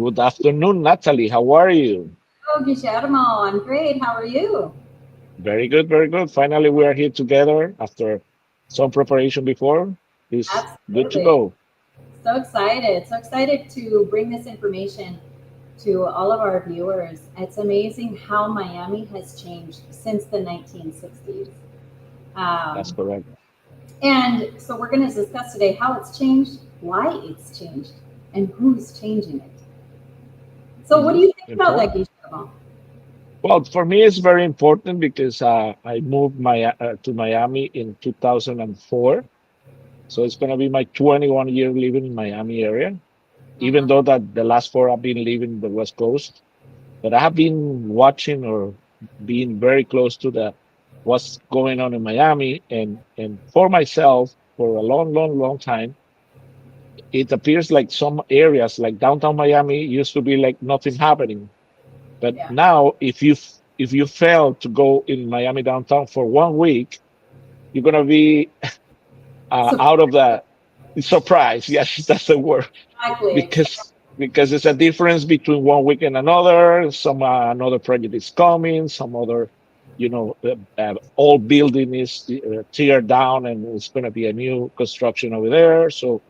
Good afternoon, Natalie. How are you? Oh, Guillermo, I'm great. How are you? Very good, very good. Finally, we are here together after some preparation before. It's good to Absolutely. go. So excited. So excited to bring this information to all of our viewers. It's amazing how Miami has changed since the 1960s. That's Um, correct. and so we're going to discuss today how it's changed, why it's changed, and who's changing it. So, what do you think about that, Important. Guillermo? Well, for me, it's very important because I moved to Miami in 2004. So it's going to be my 21 year living in Miami area, even Uh-huh. though that the last four I've been living the West Coast. But I have been watching or being very close to the what's going on in Miami, and for myself for a long, long, long time, it appears like some areas like downtown Miami used to be like nothing happening. But Yeah. now, if you fail to go in Miami downtown for 1 week, you're gonna be So, out of the surprise. Yes, that's the word exactly. because there's a difference between 1 week and another. Some another project is coming, some other, old building is teared down, and it's going to be a new construction over there. So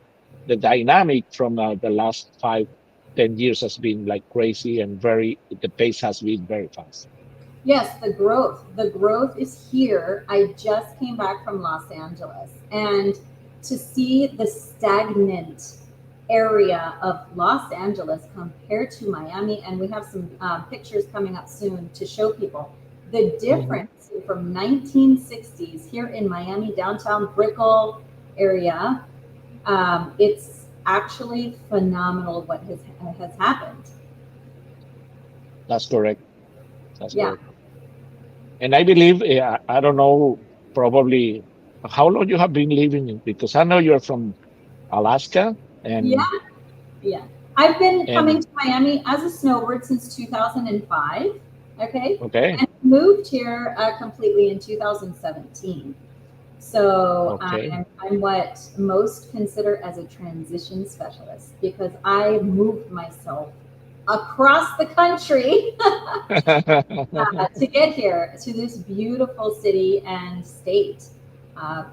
the dynamic from the last 5, 10 years has been like crazy, and very the pace has been very fast. Yes, the growth. The growth is here. I just came back from Los Angeles, and to see the stagnant area of Los Angeles compared to Miami, and we have some pictures coming up soon to show people the Mhm. difference from 1960s here in Miami downtown Brickell area. It's actually phenomenal what has happened. That's correct. That's Yeah, correct. And I believe, I don't know, probably how long you have been living in, because I know you're from Alaska, yeah. and Yeah. I've been coming and to Miami as a snowbird since 2005. Okay. okay, And moved here completely in 2017. So okay. I'm what most consider as a transition specialist because I moved myself across the country to get here to this beautiful city and state.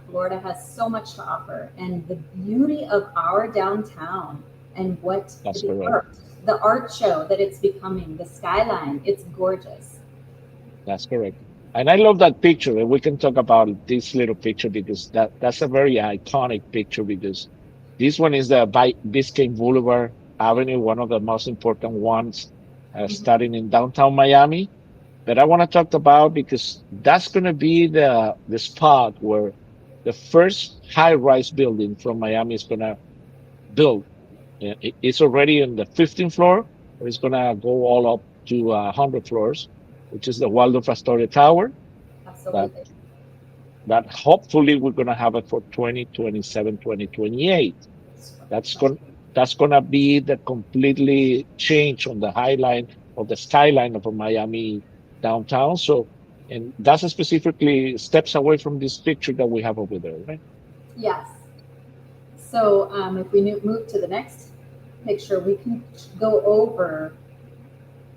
Florida has so much to offer, and the beauty of our downtown and what That's correct. the art show that it's becoming, the skyline, it's gorgeous. That's correct. And I love that picture. And we can talk about this little picture because that's a very iconic picture, because this one is the Biscayne Boulevard Avenue, one of the most important ones, Mhm. starting in downtown Miami. That I want to talk about because that's going to be the spot where the first high-rise building from Miami is going to build. It's already in the 15th floor, but it's going to go all up to 100 floors, which is the Waldorf Astoria Tower. That Absolutely. that hopefully we're going to have it for 2027, 2028. That's going that's going to be the completely change on the highline of the skyline of a Miami downtown. So, and that's specifically steps away from this picture that we have over there, right? Yes. So if we move to the next picture, we can go over.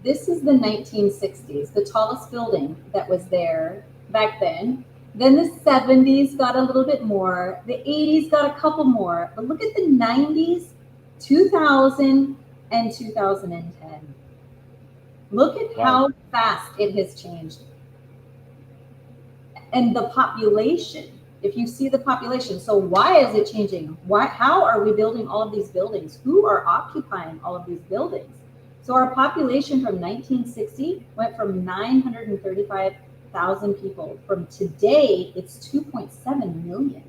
This is the 1960s, the tallest building that was there back then. Then the 70s got a little bit more. The 80s got a couple more. But look at the 90s, 2000, and 2010. Look at Wow, how fast it has changed. And the population, if you see the population, so why is it changing? Why, how are we building all of these buildings? Who are occupying all of these buildings? So our population from 1960 went from 935,000 people. From today, it's 2.7 million.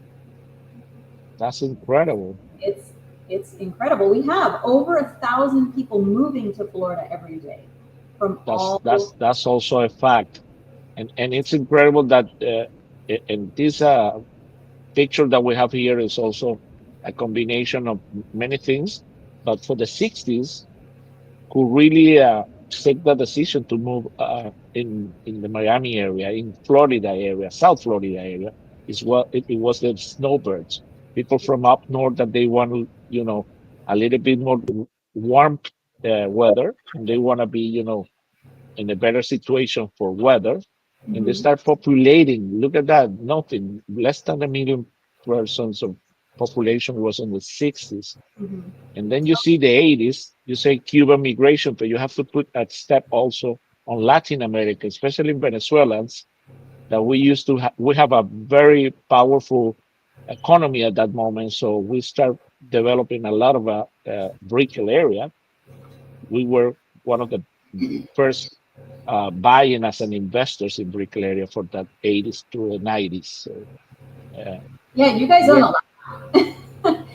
that's incredible. It's it's incredible. We have over 1,000 people moving to Florida every day from That's all. that's also a fact, and it's incredible that and this picture that we have here is also a combination of many things. But for the 60s, who really take the decision to move in the Miami area, in Florida area, South Florida area, is what it was the snowbirds, people from up north that they want, a little bit more warmth weather, and they want to be, in a better situation for weather, and they Mhm. start populating. Look at that, nothing less than 1 million persons of population was in the 60s. Mhm. And then you see the 80s, you say Cuban migration, but you have to put that step also on Latin America, especially Venezuelans, that we have a very powerful economy at that moment. So we start developing a lot of Brickell area. We were one of the first buying as an investors in Brickell area for that 80s to the 90s. So uh, Yeah, you guys own we're a lot.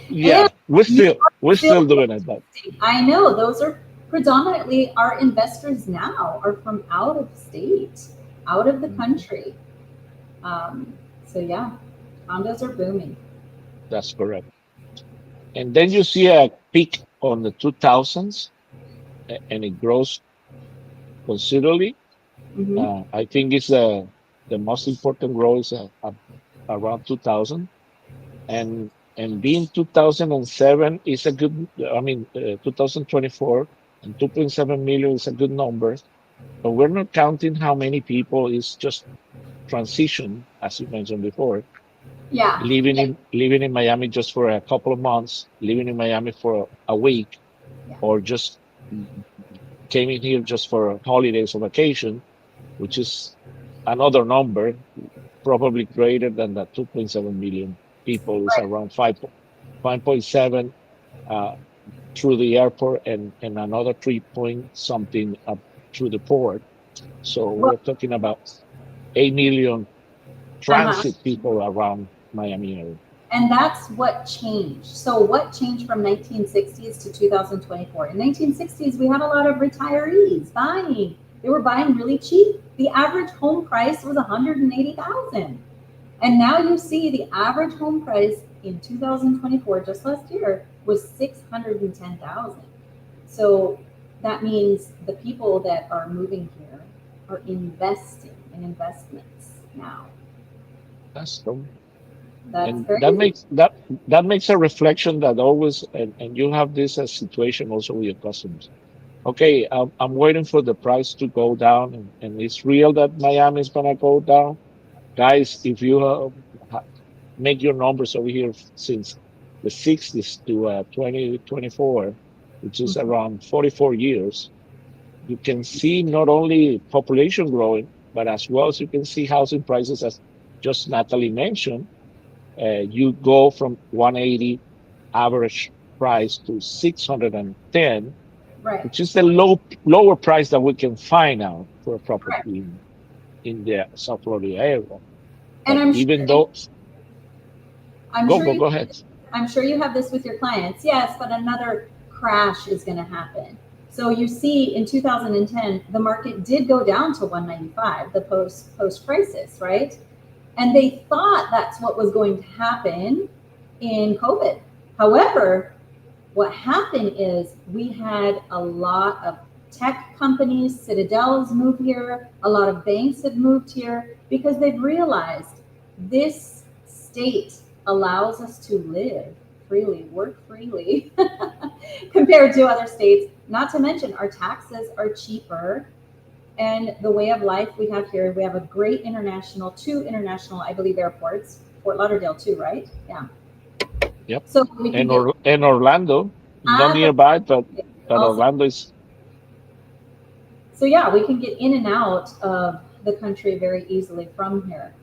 yeah, And you we're are still still doing it, but investing. I know those are predominantly our investors now are from out of state, out of the mhm, country. Um, so yeah, condos are booming. that's correct. And then you see a peak on the 2000s, and it grows considerably. Hmm. I think it's the most important growth is around 2000, and being 2007 is a good. I mean, 2024 and 2.7 million is a good number, but we're not counting how many people is just transition, as you mentioned before, Yeah, living in Miami just for a couple of months, living in Miami for a week, yeah, or just came in here just for holidays or vacation, which is another number, probably greater than the 2.7 million people. Is right. around 5.7 uh, through the airport, and another 3 point something up through the port. So Well, we're talking about 8 million uh-huh. transit people around Miami area. And that's what changed. So what changed from 1960s to 2024? In 1960s, we had a lot of retirees buying. They were buying really cheap. The average home price was 180,000. And now you see the average home price in 2024, just last year, was 610,000. So that means the people that are moving here are investing in investments now. That's the That's and crazy. that makes a reflection that always, and you have this situation also with your customers. Okay, I'm waiting for the price to go down, and it's real that Miami is gonna go down, guys. If you make your numbers over here since the 60s to 2024, which is Mhm. around 44 years, you can see not only population growing, but as well as you can see housing prices, as just Natalie mentioned. You go from 180 average price to 610, Right. which is the lower price that we can find now for a property Right. in the South Florida area. And But I'm sure, even and though, I'm go sure go you go ahead. I'm sure you have this with your clients. Yes, but another crash is going to happen. So you see in 2010 the market did go down to 195, the post crisis, right? And they thought that's what was going to happen in COVID. However, what happened is we had a lot of tech companies, Citadels moved here, a lot of banks have moved here because they've realized this state allows us to live freely, work freely compared to other states. Not to mention, our taxes are cheaper. And the way of life we have here, we have a great two international, I believe, airports, Fort Lauderdale, too, right? Yeah. Yep. So we can get And Orlando, not other. nearby, but Also, Orlando is, so yeah, we can get in and out of the country very easily from here.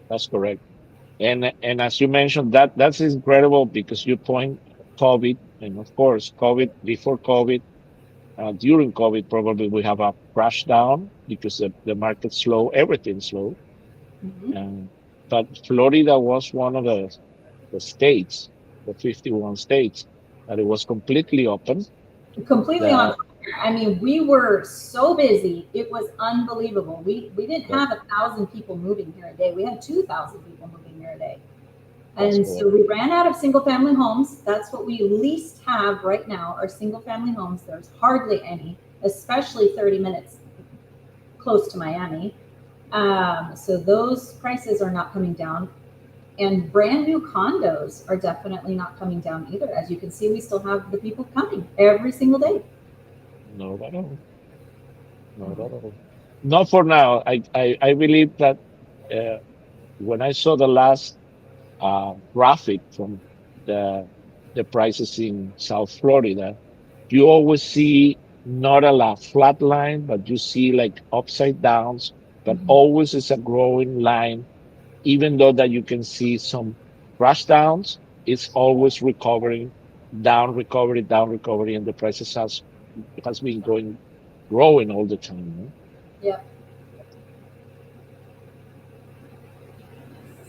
that's correct. And as you mentioned, that's incredible because you point COVID, and of course, COVID before COVID, during COVID, probably we have a crash down because the market slow, everything slow. Mhm. Um, but Florida was one of the states, the 51 states, that it was completely open. Completely on The, fire. I mean, we were so busy; it was unbelievable. We didn't that, have 1,000 people moving here a day. We had 2,000 people moving here a day. that's And correct. so we ran out of single family homes. That's what we least have right now are single family homes. There's hardly any, especially 30 minutes close to Miami. So those prices are not coming down. And brand new condos are definitely not coming down either. As you can see, we still have the people coming every single day. Not at all. Not at all. Not for now. I believe that uh, when I saw the last graphic from the the prices in South Florida, you always see not a flat line, but you see like upside downs, but Mhm. always is a growing line, even though that you can see some crash downs, it's always recovering, down recovery, and the prices has been growing all the time. No? Yep.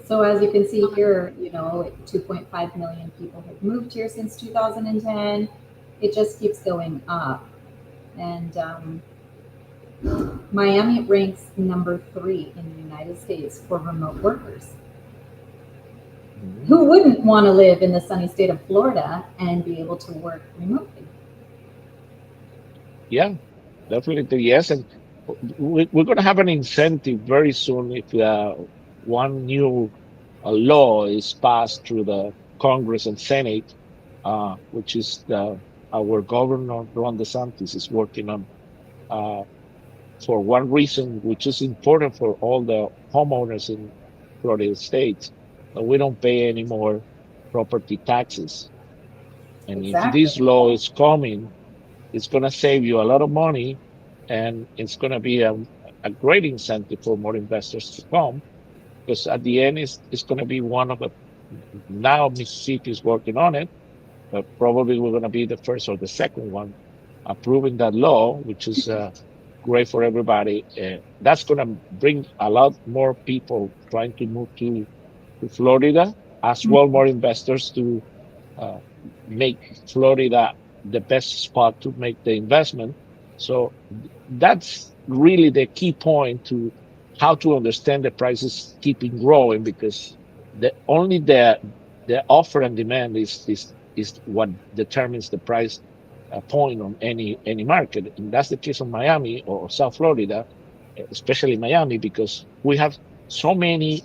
So as you can see here, 2.5 million people have moved here since 2010. It just keeps going up. And Miami ranks number 3 in the United States for remote workers. Mhm. Who wouldn't want to live in the sunny state of Florida and be able to work remotely? Yeah, definitely yes, and we're going to have an incentive very soon if one new law is passed through the Congress and Senate, which is our governor Ron DeSantis is working on uh, for one reason, which is important for all the homeowners in Florida State, that we don't pay any more property taxes. And if Exactly. this law is coming, it's going to save you a lot of money, and it's going to be a great incentive for more investors to come, because at the end, it's going to be one of the, now Mississippi is working on it, but probably we're going to be the first or the second one approving that law, which is great for everybody. That's going to bring a lot more people trying to move to Florida, as well more investors to uh, make Florida the best spot to make the investment. So that's really the key point to how to understand the prices keeping growing, because only the offer and demand is what determines the price point on any market, and that's the case of Miami or South Florida, especially Miami, because we have so many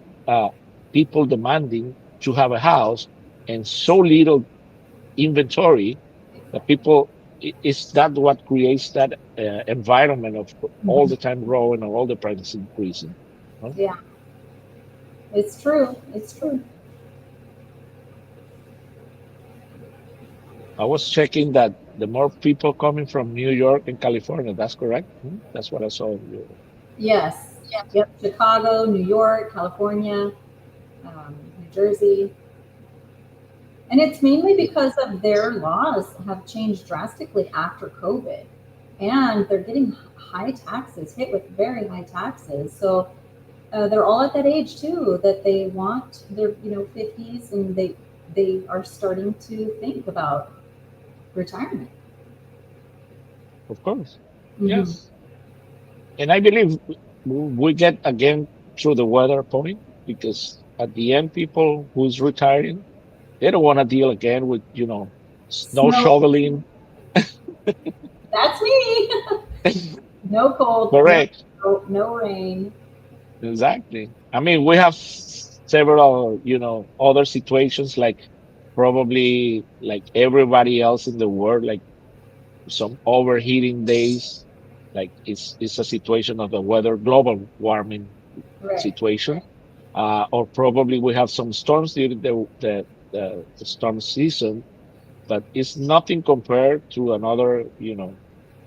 people demanding to have a house and so little inventory that people, is that what creates that environment of all Mhm. the time growing or all the prices increasing, huh? Yeah, it's true. It's true. I was checking that the more people coming from New York and California, that's correct. Hmm? That's what I saw in your. Yes. Yep. Chicago, New York, California, New Jersey. And it's mainly because of their laws have changed drastically after COVID. And they're getting high taxes, hit with very high taxes. So they're all at that age too that they want their 50s, and they are starting to think about retirement. Of course, Hmm. yes, and I believe we get again through the weather point, because at the end, people who's retiring, they don't want to deal again with snow Snow. shoveling. That's me. No cold, no Correct. snow, no rain. Exactly. I mean, we have several, other situations, like probably like everybody else in the world, like some overheating days, like it's a situation of the weather, global warming Right. situation, or probably we have some storms during the storm season, but it's nothing compared to another,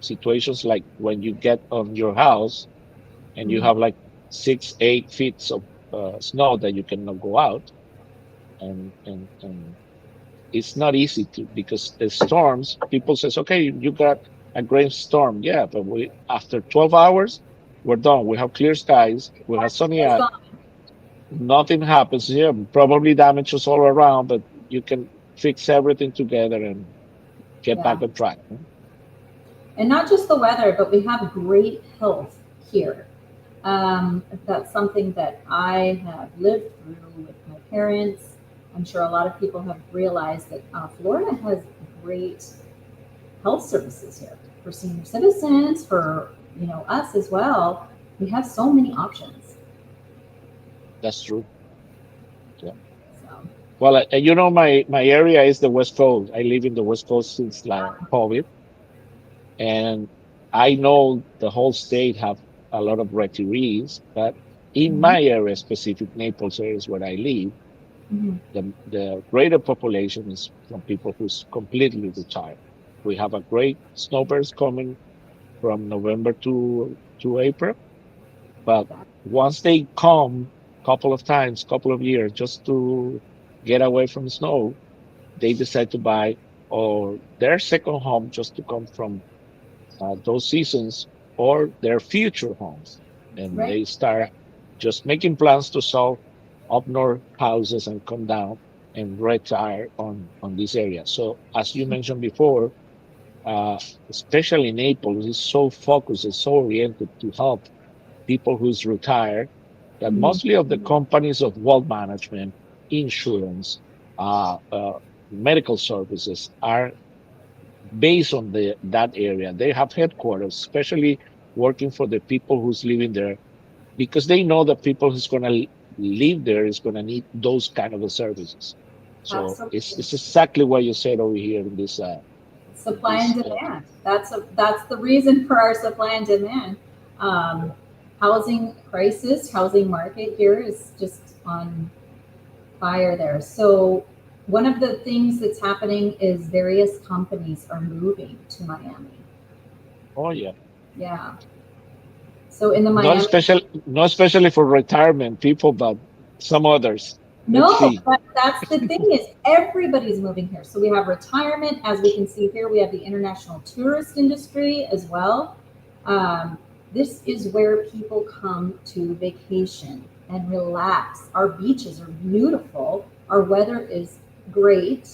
situations like when you get on your house and you Mhm. have like 6, 8 feet of snow that you cannot go out, and it's not easy to, because the storms, people says, okay, you got a great storm, yeah, but we after 12 hours we're done, we have clear skies, we have sunny It's out, gone. nothing happens here, probably damages all around, but you can fix everything together and get Yeah. back on track, huh? And not just the weather, but we have great health here. That's something that I have lived through with my parents. I'm sure a lot of people have realized that Florida has great health services here for senior citizens, for us as well. We have so many options. That's true. Yeah. Well, you know, my area is the West Coast. I live in the West Coast since like COVID, and I know the whole state have a lot of retirees, but in Mhm. my area, specific Naples area is where I live, Mhm. the greater population is from people who's completely retired. We have a great snowbirds coming from November to April, but That- once they come couple of times, couple of years, just to get away from snow, they decide to buy or their second home just to come from those seasons or their future homes. And Right. they start just making plans to sell up north houses and come down and retire on this area. So as you mentioned before, uh, especially Naples is so focused, is so oriented to help people who's retired that Mhm. mostly of the companies of wealth management, insurance, medical services are based on that area. They have headquarters, especially working for the people who's living there, because they know that people who's going to live there is going to need those kind of services. So Absolutely. it's exactly what you said over here in Supply and this demand. That's the reason for our supply and demand. Um, housing crisis, housing market here is just on fire there. So one of the things that's happening is various companies are moving to Miami. oh yeah, Yeah. So in the not Miami, special, not especially for retirement people, but some others. Let's no, see. but that's the thing is everybody's moving here. So we have retirement, as we can see here. We have the international tourist industry as well. Um, this is where people come to vacation and relax. Our beaches are beautiful. Our weather is great.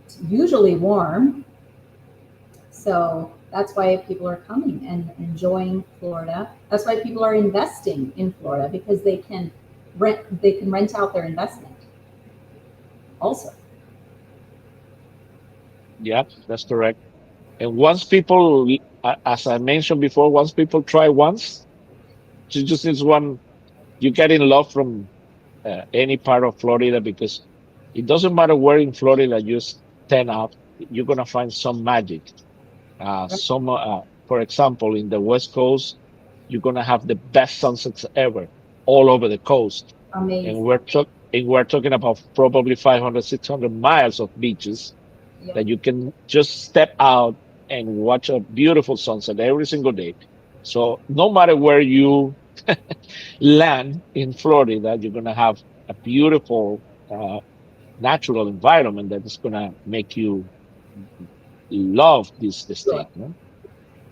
It's usually warm. So that's why people are coming and enjoying Florida. That's why people are investing in Florida because they can rent out their investment also. Yeah, that's correct. And once people, as I mentioned before, once people try once, just this one, you get in love from any part of Florida because it doesn't matter where in Florida you stand up, you're gonna find some magic. Right? For example, in the West Coast, you're gonna have the best sunsets ever all over the coast, and Amazing. we're talking about probably 500, 600 miles of beaches Yep. that you can just step out and watch a beautiful sunset every single day. So no matter where you land in Florida, you're going to have a beautiful natural environment that is going to make you love this Sure. state. No?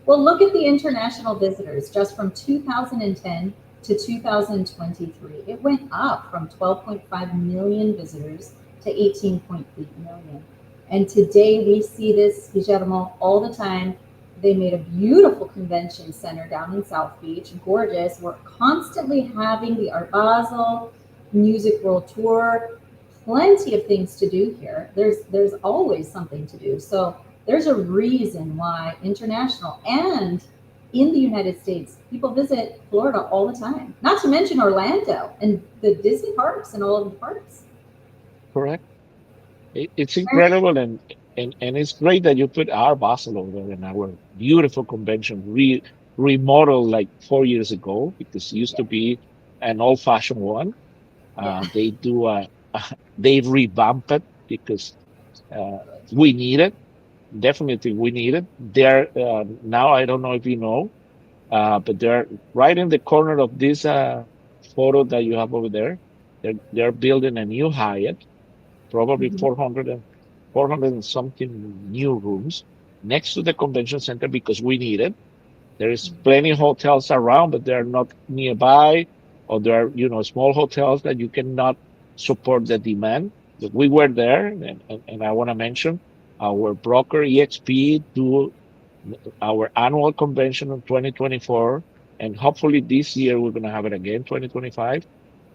Well, look at the international visitors just from 2010 to 2023. It went up from 12.5 million visitors to 18.8 million. And today we see this, Guillermo, all the time. They made a beautiful convention center down in South Beach, gorgeous. We're constantly having the Art Basel Music World Tour. Plenty of things to do here. There's always something to do. So there's a reason why international and in the United States, people visit Florida all the time. Not to mention Orlando and the Disney parks and all of the parks. Correct. It's incredible, and it's great that you put our Basel over there in our beautiful convention, remodeled like 4 years ago because it used to Yeah, be an old-fashioned one. yeah. They do they revamp it because uh, we need it. Definitely, we need it. They're now. I don't know if you know, but they're right in the corner of this photo that you have over there. They're building a new Hyatt, probably Mhm. 400 and something new rooms next to the convention center because we need it. There is plenty of hotels around, but they're not nearby, or there are, small hotels that you cannot support the demand. But we were there, and I want to mention our broker EXP do our annual convention in 2024, and hopefully this year we're going to have it again, 2025.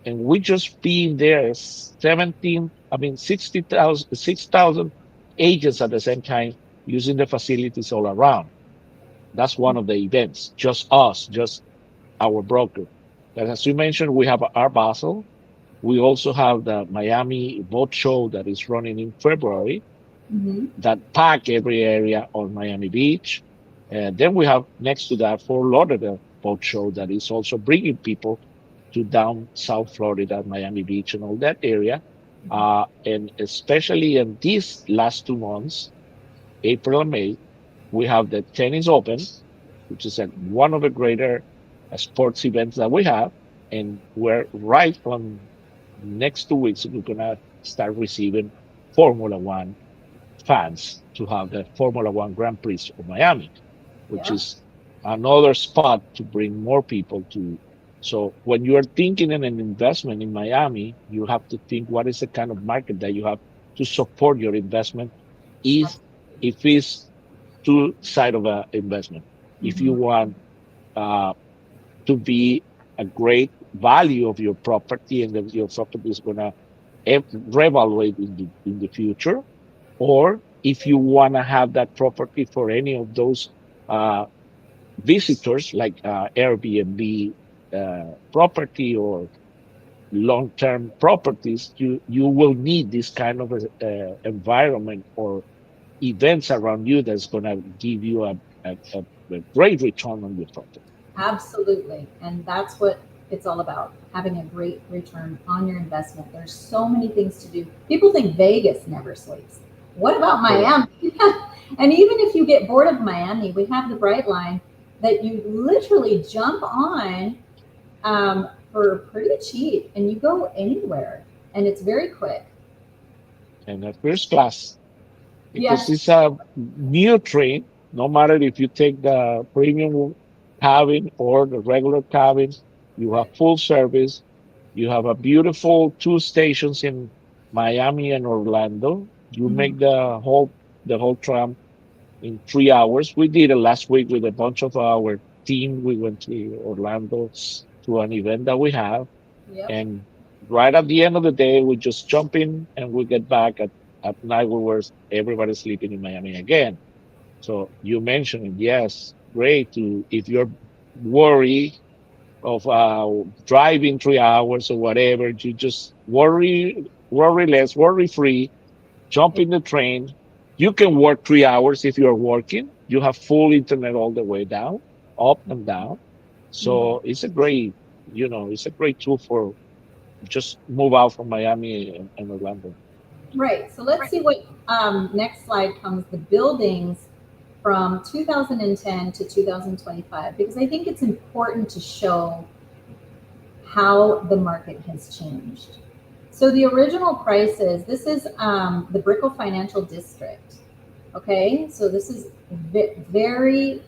And we just being there, 17, I mean, 60,000, 6,000 agents at the same time using the facilities all around. That's one of the events. Just us, just our broker. But as you mentioned, we have our Basel. We also have the Miami Boat Show that is running in February Mm-hmm. that pack every area on Miami Beach. And then we have next to that Fort Lauderdale Boat Show that is also bringing people to down South Florida, Miami Beach, and all that area. And especially in these last 2 months, April and May, we have the Tennis Open, which is one of the greater sports events that we have. And we're right on next 2 weeks, we're going to start receiving Formula One fans to have the Formula One Grand Prix of Miami, which Yeah. is another spot to bring more people to. So when you are thinking in an investment in Miami, you have to think what is the kind of market that you have to support your investment. If Absolutely. if it's two side of a investment, if you Mm-hmm. want uh, to be a great value of your property and that your property is going to reevaluate in the future, or if you want to have that property for any of those uh, visitors like Airbnb property or long-term properties, you will need this kind of environment or events around you that's going to give you a great return on your property. Absolutely. And that's what it's all about, having a great return on your investment. There's so many things to do. People think Vegas never sleeps. What about Correct. Miami? And even if you get bored of Miami, we have the Bright Line that you literally jump on for pretty cheap and you go anywhere and it's very quick. And at first class, because Yes. it's a new train, no matter if you take the premium cabin or the regular cabin, you have Right. full service. You have a beautiful two stations in Miami and Orlando. You Mhm. make the whole tram in 3 hours. We did it last week with a bunch of our team. We went to Orlando to an event that we have, Yep. and right at the end of the day, we just jump in and we get back at night. We were everybody sleeping in Miami again. So you mentioned it, yes, great to if you're worried of driving 3 hours or whatever, you just worry less, worry free, jump in the train. You can work 3 hours if you're working. You have full internet all the way down, up and down. Mhm. So it's a great tool for just move out from Miami and Orlando. Right. So let's see what next slide comes. The buildings from 2010 to 2025, because I think it's important to show how the market has changed. So the original prices, this is the Brickell Financial District. Okay, so this is very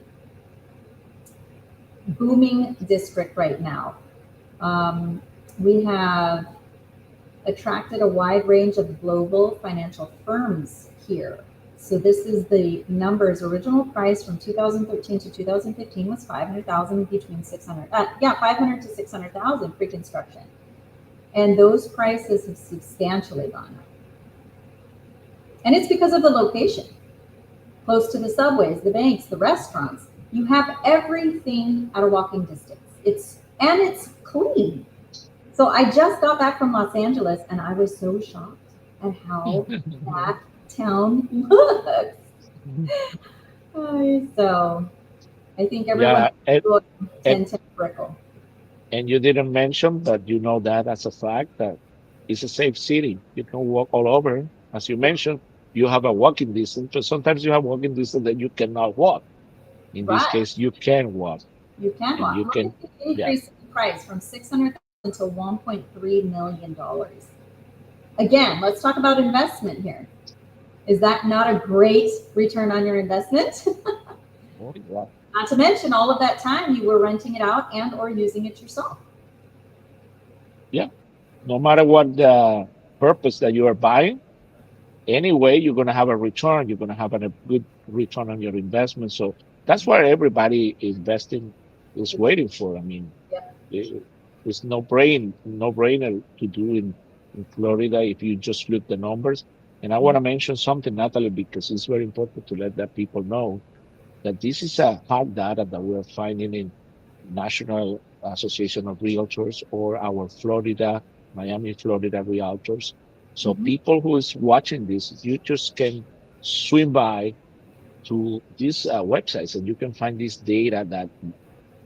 booming district right now. We have attracted a wide range of global financial firms here. So this is the numbers. Original price from 2013 to 2015 was 500,000 between 600, 500 to 600,000 pre-construction. And those prices have substantially gone up. And it's because of the location, close to the subways, the banks, the restaurants. You have everything at a walking distance. It's clean. So I just got back from Los Angeles and I was so shocked at how that town looks. So I think everyone Yeah, should and, 1010 Brickell. and you didn't mention, but you know that as a fact that it's a safe city. You can walk all over. As you mentioned, you have a walking distance, but sometimes you have walking distance that you cannot walk. In this Right. case, you can walk, You can and walk. you Look can, at the yeah, increase in price from 600,000 to $1.3 million. Again, let's talk about investment here. Is that not a great return on your investment? oh, yeah, Not to mention all of that time you were renting it out and or using it yourself. yeah. No matter what the purpose that you are buying, anyway, you're going to have a return. You're going to have a good return on your investment. So that's what everybody investing is waiting for. I mean, Yep. it, it's no brainer to do in Florida if you just look the numbers. And I want to mention something, Natalie, because it's very important to let that people know that this is a hard data that we are finding in National Association of Realtors or our Florida Miami, Florida Realtors. So Mhm. people who is watching this, you just can swim by to these websites and you can find this data that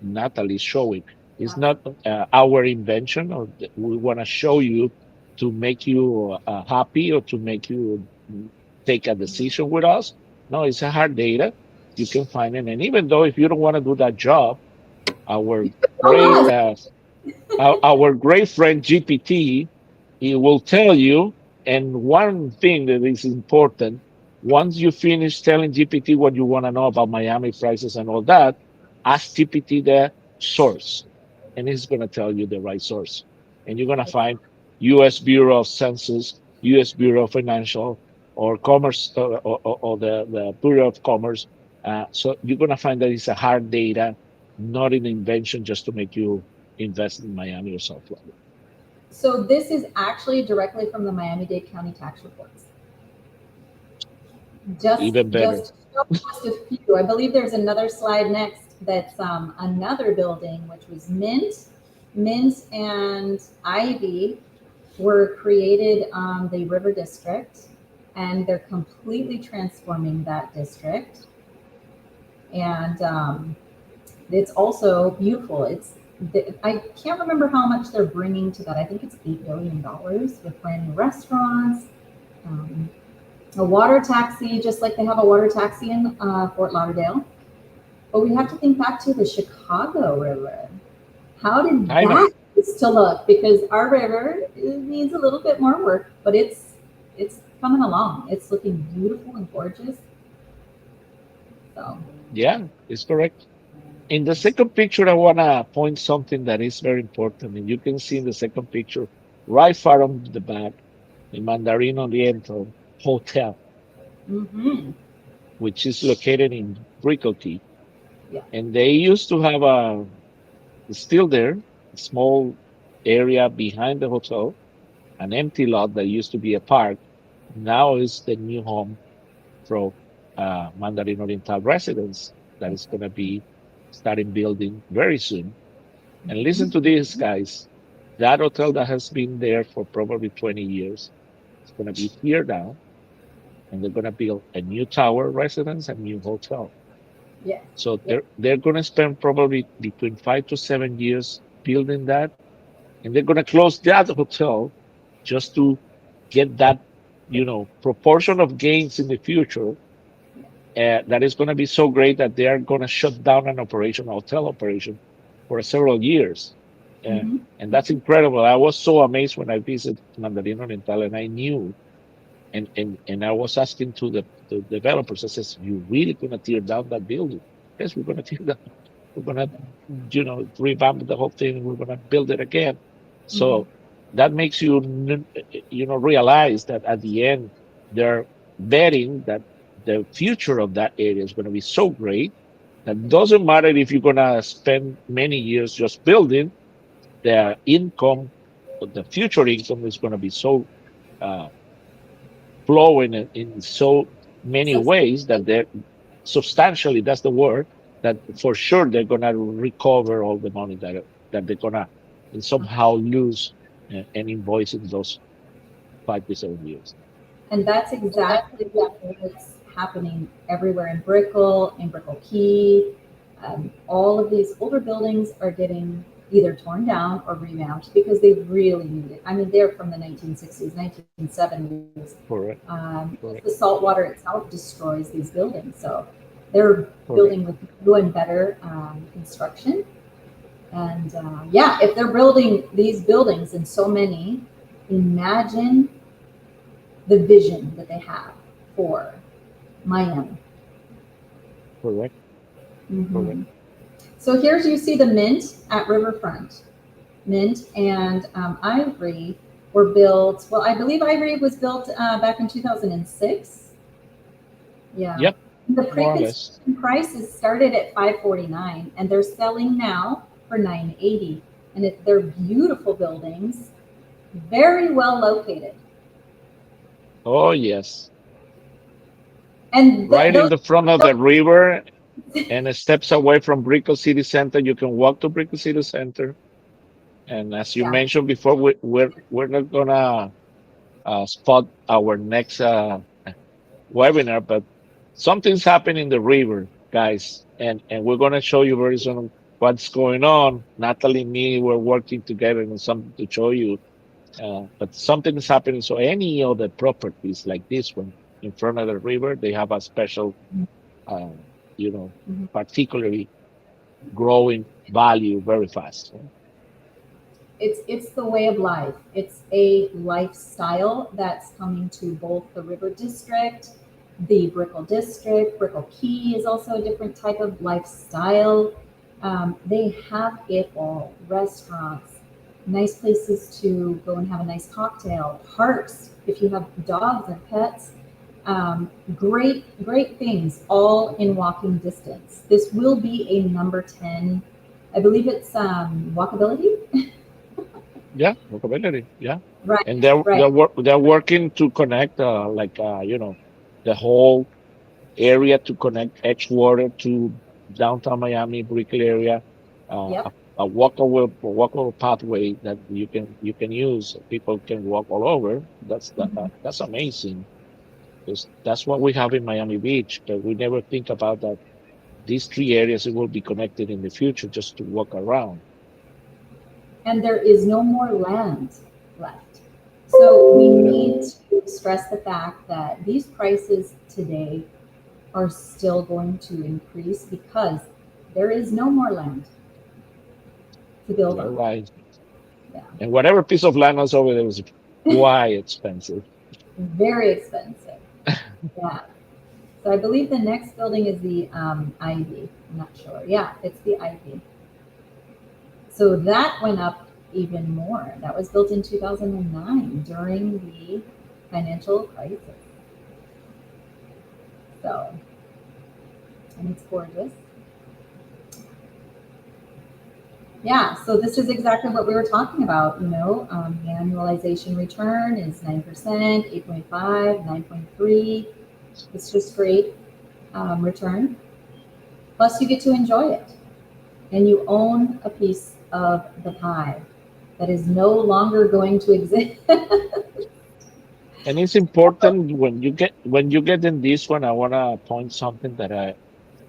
Natalie is showing. It's Abs- not our invention, or we want to show you to make you happy or to make you take a decision with us. No, it's a hard data. You can find it, and even though if you don't want to do that job, our Oh, great yes. our great friend GPT, he will tell you. And one thing that is important, once you finish telling GPT what you want to know about Miami prices and all that, ask GPT the source, and he's going to tell you the right source. And you're going to find U.S. Bureau of Census, U.S. Bureau of Financial, or Commerce, or the Bureau of Commerce. So you're going to find that it's a hard data, not an invention just to make you invest in Miami or South Florida. So this is actually directly from the Miami-Dade County tax reports. Just Even better. just just a few. I believe there's another slide next that's another building which was Mint and Ivy were created the River District, and they're completely transforming that district. And it's also beautiful. I can't remember how much they're bringing to that. I think it's $8 billion with brand new restaurants, um, a water taxi, just like they have a water taxi in Fort Lauderdale. But we have to think back to the Chicago River. How did I know. that used to look? Because our river, it needs a little bit more work, but it's coming along. It's looking beautiful and gorgeous. So Yeah, it's correct. In the second picture, I want to point something that is very important. And you can see in the second picture, right far on the back, the Mandarin Oriental Hotel, hmm which is located in Brickell. yeah. And they used to have it's still there, a small area behind the hotel, an empty lot that used to be a park. Now is the new home from Mandarin Oriental residents that is going to be starting building very soon. And Mhm. listen to this, guys. That hotel that has been there for probably 20 years is going to be here now, and they're going to build a new tower residence and new hotel. Yeah. So Yeah. they're going to spend probably between 5 to 7 years building that, and they're going to close that hotel just to get that proportion of gains in the future that is going to be so great that they are going to shut down an operation, a hotel operation, for several years. Uh, hmm and that's incredible. I was so amazed when I visited Mandarin Oriental, and I knew, and I was asking to the developers, I says, "You really going to tear down that building?" Yes, we're going to tear down. We're going to, revamp the whole thing. We're going to build it again. hmm So that makes you, realize that at the end, they're betting that the future of that area is going to be so great that doesn't matter if you're going to spend many years just building, the income, the future income is going to be so uh, flowing in so many So ways that they're substantially, that's the word, that for sure they're going to recover all the money that they're going to somehow lose and invoice in those 5 to 7 years. And that's exactly what's happening everywhere in Brickell Key. All of these older buildings are getting either torn down or revamped because they really need it. I mean, they're from the 1960s, 1970s. Correct. The Correct. salt water itself destroys these buildings. So they're Correct. building with new and better construction. And yeah, if they're building these buildings and so many, imagine the vision that they have for Miami. Correct. Correct. hmm So here's you see the Mint at Riverfront. Mint and Ivory were built. Well, I believe Ivory was built back in 2006. Yeah. Yep. The More or less. pre-construction prices started at 549, and they're selling now for 980. And they're beautiful buildings, very well located. Oh, yes. And Right in those, the front of the river and steps away from Brickell City Center. You can walk to Brickell City Center And as you Yeah. mentioned before, we're not gonna spot our next webinar, but something's happening in the river, guys, and we're gonna show you very soon what's going on. Natalie and me, we're working together on something to show you. But something is happening. So any of the properties like this one in front of the river, they have a special, uh, you know, Mhm. particularly growing value very fast. It's the way of life. It's a lifestyle that's coming to both the River District, the Brickell District. Brickell Key is also a different type of lifestyle. They have it all: restaurants, nice places to go and have a nice cocktail, parks if you have dogs and pets. Great things, all in walking distance. This will be a number 10. I believe it's walkability. Yeah, workability. Yeah, and Right, right. they're working to connect, the whole area to connect Edgewater to downtown Miami, Brickell area, Yep. a walkable pathway that you can use. People can walk all over. Mhm. That's amazing because that's what we have in Miami Beach, but we never think about that. These three areas will be connected in the future just to walk around. And there is no more land left. So we need to stress the fact that these prices today are still going to increase because there is no more land to build You're on. right. Yeah. And whatever piece of land was over there was quite expensive. Very expensive. Yeah. So I believe the next building is the Ivy. I'm not sure. Yeah, it's the Ivy. So that went up even more. That was built in 2009 during the financial crisis. So, and it's gorgeous. Yeah, so this is exactly what we were talking about. The annualization return is 9%, 8.5, 9.3. It's just great return. Plus, you get to enjoy it, and you own a piece of the pie that is no longer going to exist. And it's important when you get in this one. I wanna point something that I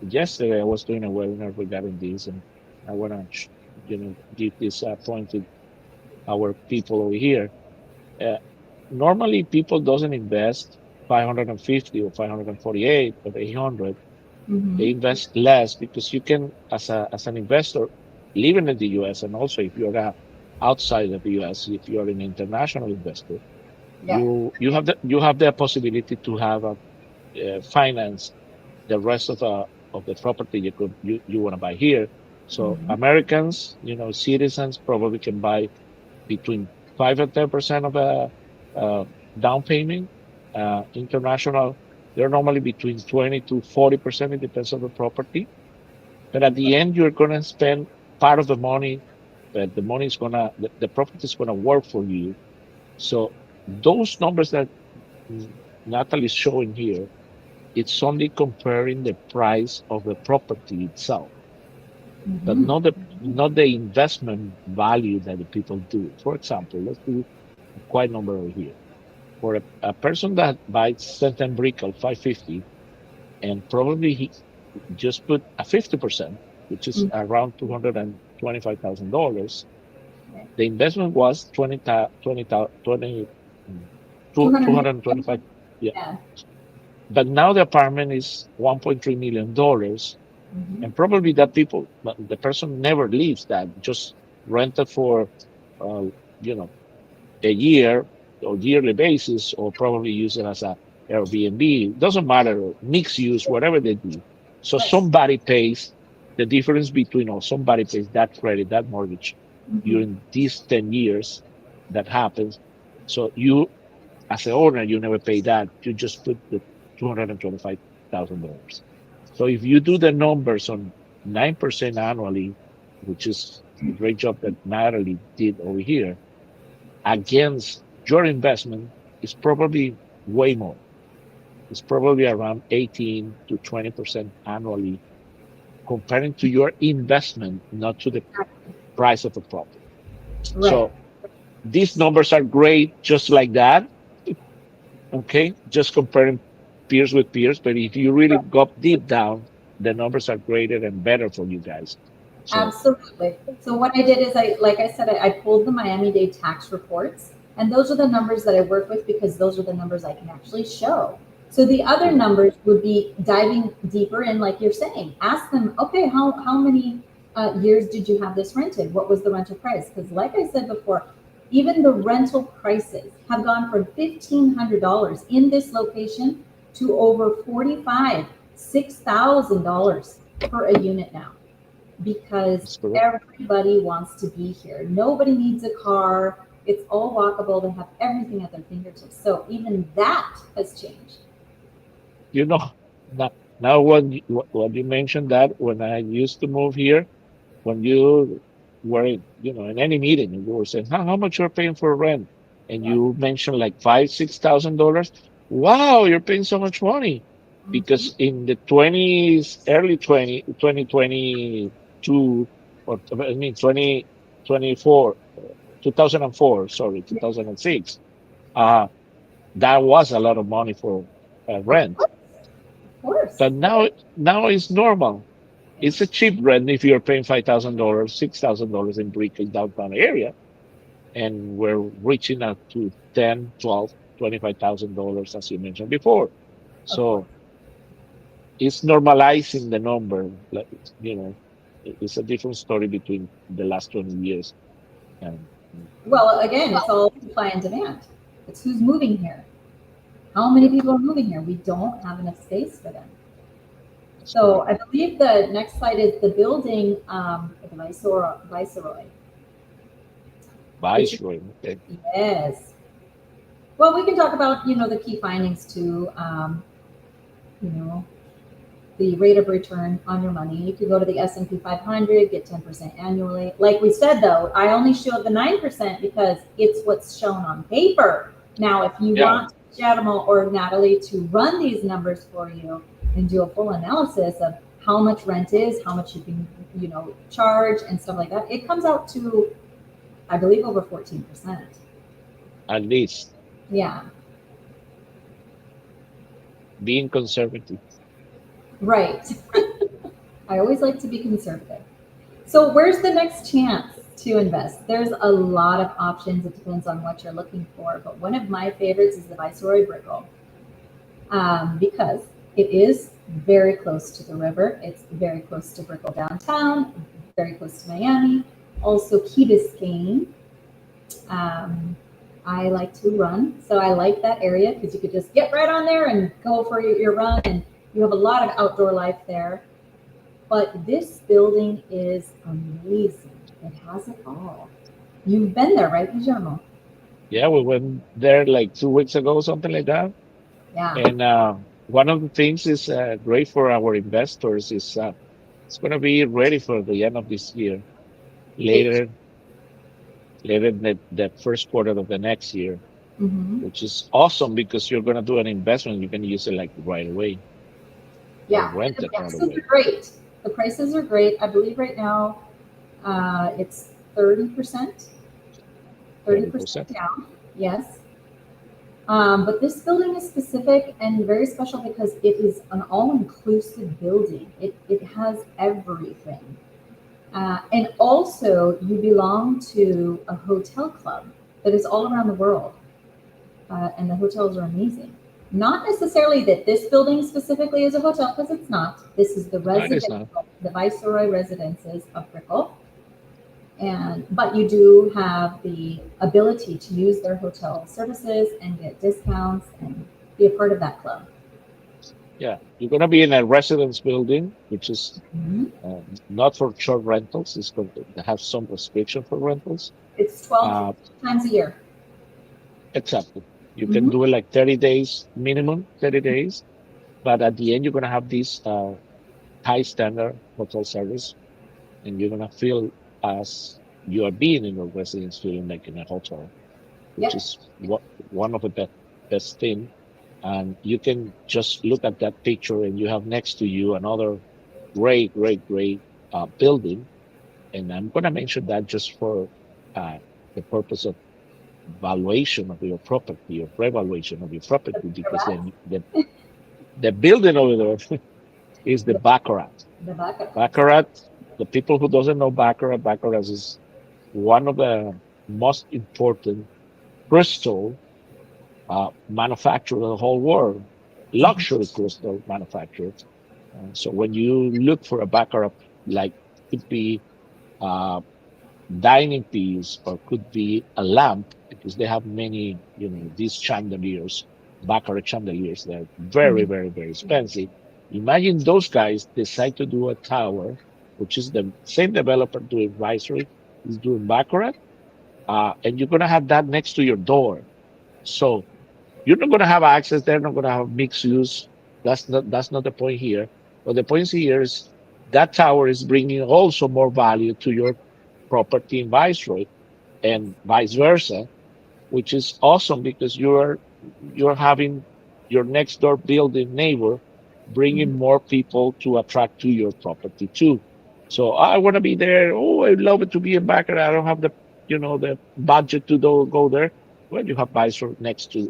yesterday I was doing a webinar regarding this, and I wanna give this point to our people over here. Uh, Normally, people doesn't invest 550 or 548 or 800. Hmm. They invest less because you can, as an investor, living in the U.S. and also if you're outside of the U.S., if you're an international investor, Yeah. you have the possibility to have a finance the rest of the property you want to buy here. So Hmm. Americans, citizens probably can buy between 5 and 10% of a down payment. International, they're normally between 20 to 40%. It depends on the property. But at the end, you're gonna spend part of the money, but the money is the property is gonna work for you. So those numbers that mm, Natalie is showing here, it's only comparing the price of the property itself, but Hmm. not the investment value that the people do. For example, let's do a quiet number over here. For a person that buys certain brickle 550 and probably he just put a 50%, which is around $225,000. The investment was 20, $200 million. 225. Yeah. Yeah. But now the apartment is $1.3 million, Hmm. and probably that but the person never leaves that, just rented for, uh, you know, a year or yearly basis, or probably use it as a Airbnb. Doesn't matter, mixed use, whatever they do. So Right. somebody pays the difference between, or somebody pays that credit, that mortgage Hmm. during these 10 years that happens. So you, as an owner, you never pay that. You just put the $225,000. So if you do the numbers on 9% annually, which is the great job that Natalie did over here, against your investment, is probably way more. It's probably around 18 to 20% annually, comparing to your investment, not to the price of the property. Right. So these numbers are great just like that. Okay, just comparing peers with peers. But if you really go deep down, the numbers are greater and better for you guys. So Absolutely. So what I did is like I said, I pulled the Miami-Dade tax reports, and those are the numbers that I work with because those are the numbers I can actually show. So the other yeah, numbers would be diving deeper in, like you're saying, ask them, okay, how many years did you have this rented? What was the rental price? Because like I said before, even the rental prices have gone from $1,500 in this location to over 45, $6,000 for a unit now because that's correct. everybody wants to be here. Nobody needs a car. It's all walkable. They have everything at their fingertips. So even that has changed. You know, now when you mentioned that, when I used to move here, when you were in any meeting and you were saying how much you're paying for rent, and Yeah. you mentioned like $5,000, 6,000. Wow, you're paying so much money. Mhm. Because in the 20s, early 2022, or I mean 2024, 2004, sorry, Yeah, 2006, uh that was a lot of money for of rent. course, of course. But now it's normal. Yeah. It's a cheap rent if you're paying $5,000, $6,000 in Brickell downtown area, and we're reaching out to 10, 12, $25,000 as you mentioned before. Of course. So it's normalizing the number. Like, you know, it's a different story between the last 20 years. And Well, again, it's all supply and demand. It's who's moving here. How many yeah, people are moving here? We don't have enough space for them. that's So correct. I believe the next slide is the building, the Viceroy, which is, Viceroy. Okay. yes. Well, we can talk about, the key findings too. You know, the rate of return on your money. You could go to the S&P 500, get 10% annually. Like we said, though, I only showed the 9% because it's what's shown on paper. Now, if you Yeah, want Guillermo or Natalie to run these numbers for you and do a full analysis of how much rent is, how much you can, charge and stuff like that, it comes out to, I believe, over 14%. at least Yeah, being conservative. right. I always like to be conservative. So where's the next chance to invest? There's a lot of options. It depends on what you're looking for. But one of my favorites is the Viceroy Brickell because it is very close to the river. It's very close to Brickell downtown, very close to Miami. Also Key Biscayne. Um, I like to run, so I like that area because you could just get right on there and go for your run, and you have a lot of outdoor life there. But this building is amazing. It has it all. You've been there, right, Guillermo? Yeah, we went there like 2 weeks ago, something like that. Yeah. And one of the things is great for our investors is it's going to be ready for the end of this year, It. later, later in the first quarter of the next year, Hmm. which is awesome because you're going to do an investment. You can use it like right away or Yeah. rent And the it right prices are away. great. The prices are great. I believe right now it's 30%, 30% 30%. down. Yes. But this building is specific and very special because it is an all-inclusive building. It has everything. And also, you belong to a hotel club that is all around the world, and the hotels are amazing. Not necessarily that this building specifically is a hotel, because it's not. This is the No, it is not. residential, the Viceroy Residences of Brickell, and but you do have the ability to use their hotel services and get discounts and be a part of that club. Yeah, you're going to be in a residence building, which is Mhm. not for short rentals. It's going to have some restriction for rentals. It's 12 Uh, times a year. exactly. You can Hmm. do it like 30 days minimum, 30 days. But at the end, you're going to have this high standard hotel service, and you're going to feel as you are being in a residence, feeling like in a hotel, which Yep. is one of the best thing. And you can just look at that picture, and you have next to you another great building. And I'm going to mention that just for the purpose of valuation of your property or revaluation of your The property, because baccarat, then the building over there is the the, baccarat. the baccarat. Baccarat, the people who doesn't know baccarat, baccarat is one of the most important crystal manufacturer in the whole world, Mhm. luxury crystal manufacturers. So when you look for a baccarat, like could be a dining piece or could be a lamp, because they have many, these chandeliers, baccarat chandeliers, they're very, Mhm. very, very expensive. Imagine those guys decide to do a tower, which is the same developer doing advisory, is doing baccarat, and you're going to have that next to your door. So you're not going to have access. They're not going to have mixed use. That's not the point here. But the point here is that tower is bringing also more value to your property in Viceroy and vice versa, which is awesome because you're having your next door building neighbor Mhm. bringing more people to attract to your property too. So I want to be there. Oh, I love it to be in Baccarat. I don't have the budget to go there. Well, you have Visor next to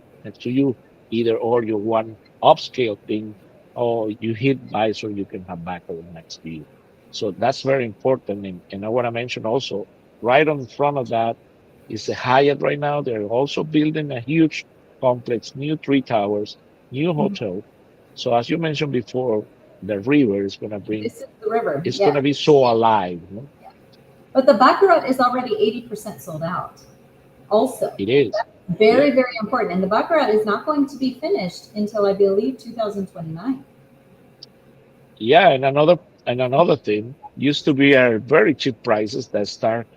you, either or you one upscale thing, or you hit Visor, you can have Baccarat next to you. So that's very important. And I want to mention also, right on front of that is a Hyatt right now. They're also building a huge complex, new three towers, new Mhm. hotel. So as you mentioned before, the river is gonna bring This is the river. it's Yeah. gonna be so alive. But the baccarat is already 80% sold out. Also, It is. Yeah. very, very important. And the baccarat is not going to be finished until I believe 2029. Yeah, and another thing used to be at very cheap prices that start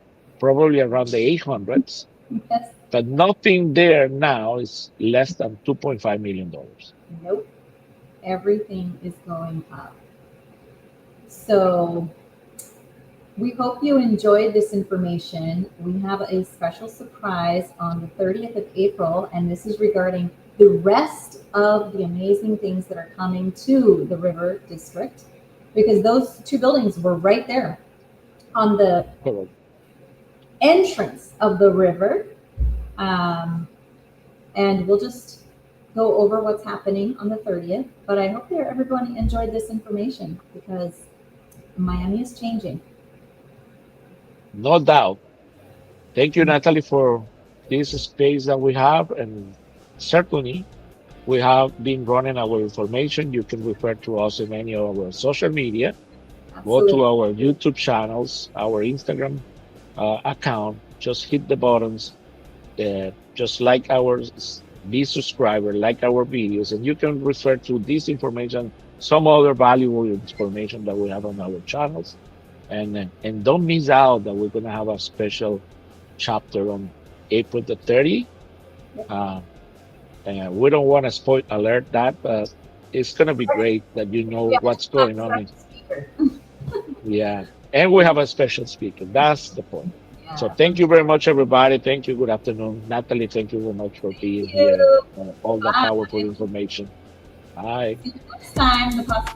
probably around the 800s, Yes. but nothing there now is less than $2.5 million. Nope. Everything is going up. So we hope you enjoyed this information. We have a special surprise on the 30th of April, and this is regarding the rest of the amazing things that are coming to the River District, because those two buildings were right there on the Correct. entrance of the river. Um, and we'll just go over what's happening on the 30th. But I hope that everyone enjoyed this information because Miami is changing. No doubt. Thank you, Natalie, for this space that we have, and certainly we have been running our information. You can refer to us in any of our social media. Go to Absolutely. our YouTube channels, our Instagram account. Just hit the buttons. Just like be subscriber, like our videos, and you can refer to this information, some other valuable information that we have on our channels. And don't miss out that we're gonna have a special chapter on April the 30th. Uh, and we don't want to spoil alert that, but it's gonna be great that you know Yeah, what's have going a on. special speaker. Yeah, and we have a special speaker. That's the point. So Yeah, thank you very much, everybody. Thank you. Good afternoon, Natalie. Thank you very much for being thank here. you. All that Bye. powerful information. Bye. See you next time. The